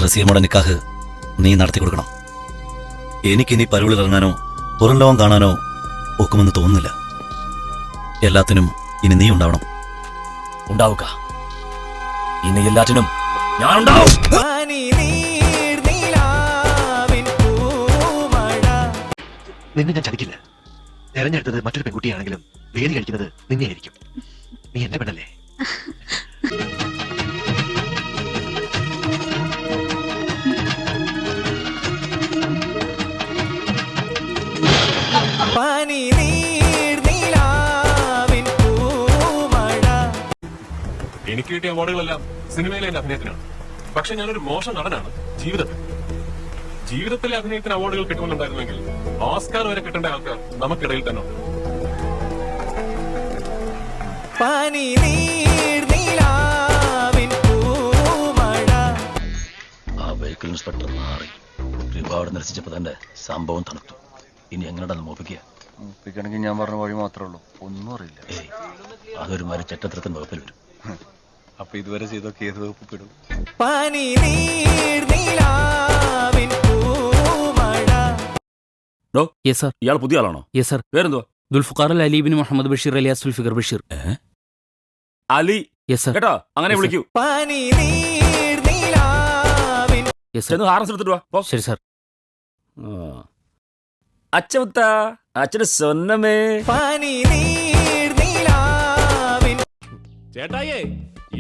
റസിയമ്മയുടെ നിക്കാഹ് നീ നടത്തി കൊടുക്കണം. എനിക്കിനി പരുവിളിറങ്ങാനോ പുറം ലോകം കാണാനോ ഒക്കുമെന്ന് തോന്നുന്നില്ല. എല്ലാത്തിനും ഇനി നീ ഉണ്ടാവണം. ഉണ്ടാവുക. ഇനി എല്ലാറ്റിനും ഞാനുണ്ടാവും. നിന്നെ ഞാൻ ചതിക്കില്ല. തെരഞ്ഞെടുത്തത് മറ്റൊരു പെൺകുട്ടിയാണെങ്കിലും വേദി കഴിക്കുന്നത് നിന്നെയായിരിക്കും. നീ എന്റെ പെണ്ണല്ലേ? എനിക്ക് കിട്ടിയ അവാർഡുകളെല്ലാം സിനിമയിലെ എന്റെ അഭിനയത്തിനാണ്. പക്ഷെ ഞാനൊരു മോശം നടനാണ് ജീവിതത്തിലെ അഭിനയത്തിന് അവാർഡുകൾ കിട്ടുമെന്നുണ്ടായിരുന്നെങ്കിൽ ഓസ്കാർ വരെ കിട്ടേണ്ട ആൾക്കാർ നമുക്കിടയിൽ തന്നെ ഉണ്ട്. ആ വെഹിക്കിൾ ഇൻസ്പെക്ടർ മാറി ഒരുപാട് നിരസിച്ചപ്പോ തന്നെ സംഭവം തണുത്തു. ഇനി എങ്ങനെയാണെന്ന് മൂപ്പിക്കണമെങ്കിൽ ഞാൻ പറഞ്ഞ വഴി മാത്രമേ ഉള്ളൂ. ഒന്നും അറിയില്ല. അതൊരു മാതിരി ചെറ്റത്രത്തിന് വകുപ്പിൽ വരും. അപ്പൊ ഇതുവരെ ചെയ്തൊക്കെ ഏത് വകുപ്പ് പെടും? ഇയാൾ പുതിയ ആളാണോ? Yes sir. പേരെന്തോ? Dulfuqar Ali bin Muhammad Basheer alias Sulfiqar Basheer. Ali. Yes sir. കേട്ടോ, അങ്ങനെ Yes, വിളിക്കൂ. Yes sir. ഹാർനസ് എടുത്തിട്ട് വാ. പോ. ശരി സർ. അച്ഛമുത്ത അച്ഛന് സ്വന്നമേ. ചേട്ടായേ,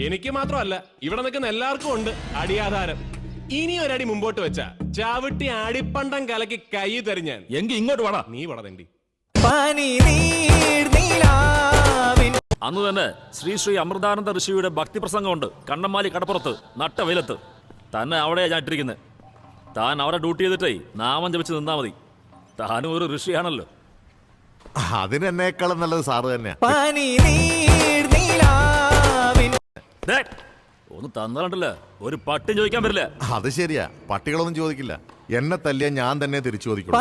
എനിക്ക് മാത്രമല്ല ഇവിടെ നിൽക്കുന്ന എല്ലാവർക്കും ഉണ്ട് അടിയാധാരം. ഇനി ഒരടി മുമ്പോട്ട് വെച്ച ചാവിട്ടി അടിപ്പണ്ടം കലക്കി കൈ തരിഞ്ഞാൻ. എങ്കി ഇങ്ങോട്ട് വേണം. നീ വടതണ്ടി. അന്ന് തന്നെ ശ്രീ അമൃതാനന്ദ ഋഷിയുടെ ഭക്തി പ്രസംഗമുണ്ട് കണ്ണമ്മാലി കടപ്പുറത്ത് നട്ട വെയിലത്ത്. തന്നെ അവിടെയാ ഞാൻ ഇട്ടിരിക്കുന്നത്. താൻ അവിടെ ഡ്യൂട്ടി ചെയ്തിട്ടേ നാമം ജപിച്ച് നിന്നാ മതി. താനും ഒരു ഋഷിയാണല്ലോ. അതിനെന്നേക്കാളും നല്ലത് സാറ് തന്നെയാ. ഒന്ന് തന്നാലുണ്ടല്ല ഒരു പട്ടി ചോദിക്കാൻ പറ്റില്ല. അത് ശരിയാ, പട്ടികളൊന്നും ചോദിക്കില്ല. എന്നെ തല്ലിയ ഞാൻ തന്നെ തിരിച്ചു ചോദിക്കും.